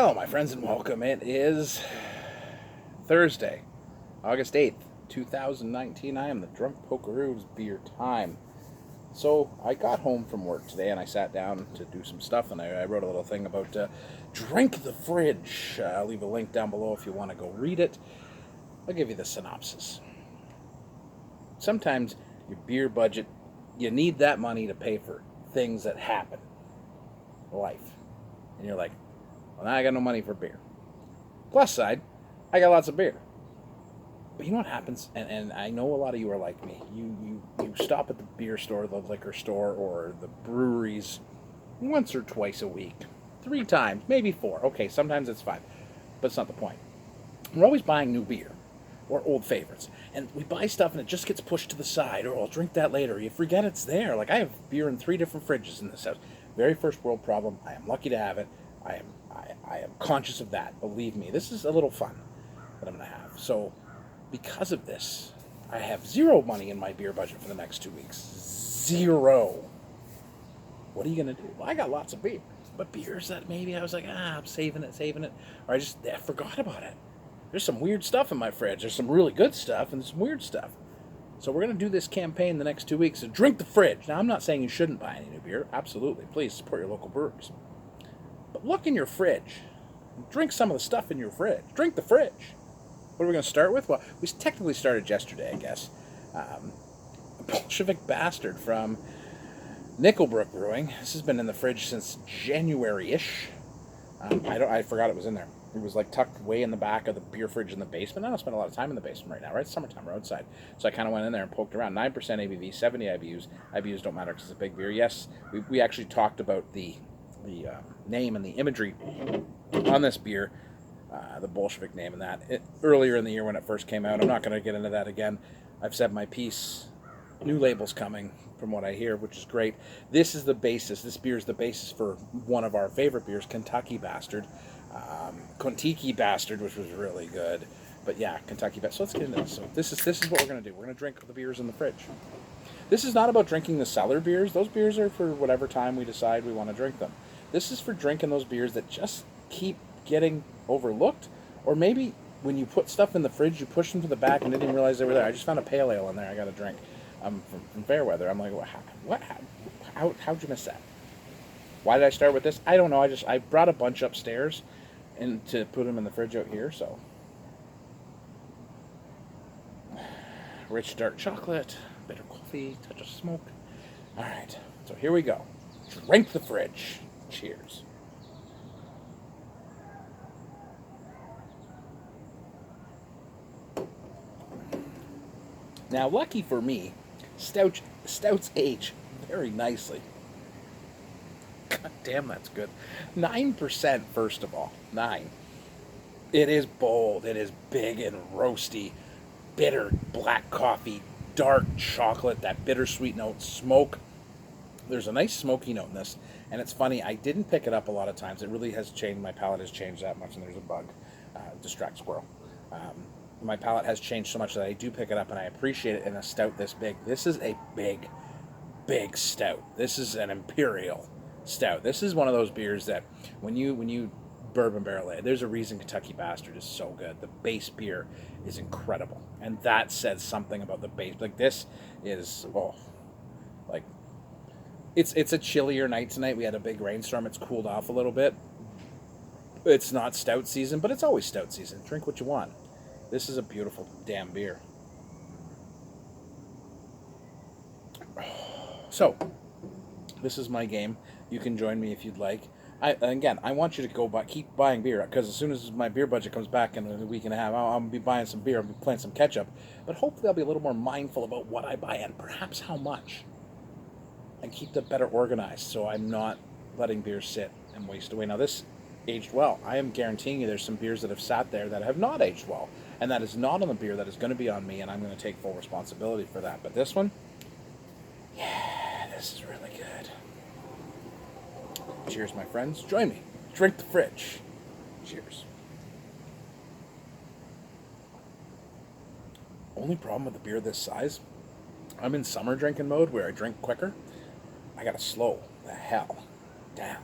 Hello, my friends, and welcome. It is Thursday, August 8th, 2019. I am the Drunk Pokeroo's beer time. So, I got home from work today and I sat down to do some stuff, and I wrote a little thing about drink the fridge. I'll leave a link down below if you want to go read it. I'll give you the synopsis. Sometimes your beer budget, you need that money to pay for things that happen in life. And you're like, well, now I got no money for beer. Plus side, I got lots of beer. But you know what happens? And I know a lot of you are like me. You stop at the beer store, the liquor store, or the breweries once or twice a week. 3 times, maybe 4. Okay, sometimes it's 5. But it's not the point. We're always buying new beer or old favorites. And we buy stuff and it just gets pushed to the side, or I'll drink that later. You forget it's there. Like, I have beer in 3 different fridges in this house. Very first world problem. I am lucky to have it. I am conscious of that. Believe me, this is a little fun that I'm going to have. So, because of this, I have 0 money in my beer budget for the next 2 weeks. 0. What are you going to do? Well, I got lots of beer. But beers that maybe I was like, I'm saving it. Or I forgot about it. There's some weird stuff in my fridge. There's some really good stuff and some weird stuff. So we're going to do this campaign the next 2 weeks. So drink the fridge. Now, I'm not saying you shouldn't buy any new beer. Absolutely. Please support your local breweries. But look in your fridge. Drink some of the stuff in your fridge. Drink the fridge. What are we going to start with? Well, we technically started yesterday, I guess. Bolshevik Bastard from Brook Brewing. This has been in the fridge since January-ish. I forgot it was in there. It was like tucked way in the back of the beer fridge in the basement. I don't spend a lot of time in the basement right now, right? It's summertime, roadside. So I kind of went in there and poked around. 9% ABV, 70 IBUs. IBUs don't matter because it's a big beer. Yes, we actually talked about the name and the imagery on this beer, the Bolshevik name and that, earlier in the year when it first came out. I'm not going to get into that again. I've said my piece. New labels coming from what I hear, which is great. This is the basis. This beer is the basis for one of our favorite beers, Kentucky Bastard. Kentucky Bastard, which was really good. But yeah, Kentucky Bastard. So let's get into this. So this is what we're going to do. We're going to drink the beers in the fridge. This is not about drinking the cellar beers. Those beers are for whatever time we decide we want to drink them. This is for drinking those beers that just keep getting overlooked. Or maybe when you put stuff in the fridge, you push them to the back and didn't even realize they were there. I just found a pale ale in there I got to drink from Fairweather. I'm like, how'd you miss that? Why did I start with this? I don't know. I brought a bunch upstairs and to put them in the fridge out here. So rich dark chocolate, bitter coffee, touch of smoke. All right, so here we go. Drink the fridge. Cheers. Now, lucky for me, Stouts age very nicely. God damn, that's good. 9%, first of all. 9. It is bold. It is big and roasty. Bitter black coffee, dark chocolate, that bittersweet note, smoke. There's a nice smoky note in this. And it's funny, I didn't pick it up a lot of times. It really has changed. My palate has changed that much, and there's a bug. Distract squirrel. My palate has changed so much that I do pick it up, and I appreciate it in a stout this big. This is a big stout. This is an Imperial stout. This is one of those beers that when you bourbon barrel it, there's a reason Kentucky Bastard is so good. The base beer is incredible, and that says something about the base. Like, this is it's a chillier night tonight. We had a big rainstorm. It's cooled off a little bit. It's not stout season, but it's always stout season. Drink what you want. This is a beautiful damn beer. So, this is my game. You can join me if you'd like. I want you to keep buying beer, because as soon as my beer budget comes back in a week and a half, I'll be buying some beer. I'll be playing some catch up. But hopefully I'll be a little more mindful about what I buy and perhaps how much. And keep them better organized, so I'm not letting beers sit and waste away. Now, this aged well. I am guaranteeing you there's some beers that have sat there that have not aged well. And that is not on the beer. That is going to be on me, and I'm going to take full responsibility for that. But this one, yeah, this is really good. Cheers, my friends. Join me. Drink the fridge. Cheers. Only problem with a beer this size, I'm in summer drinking mode where I drink quicker. I gotta slow the hell down.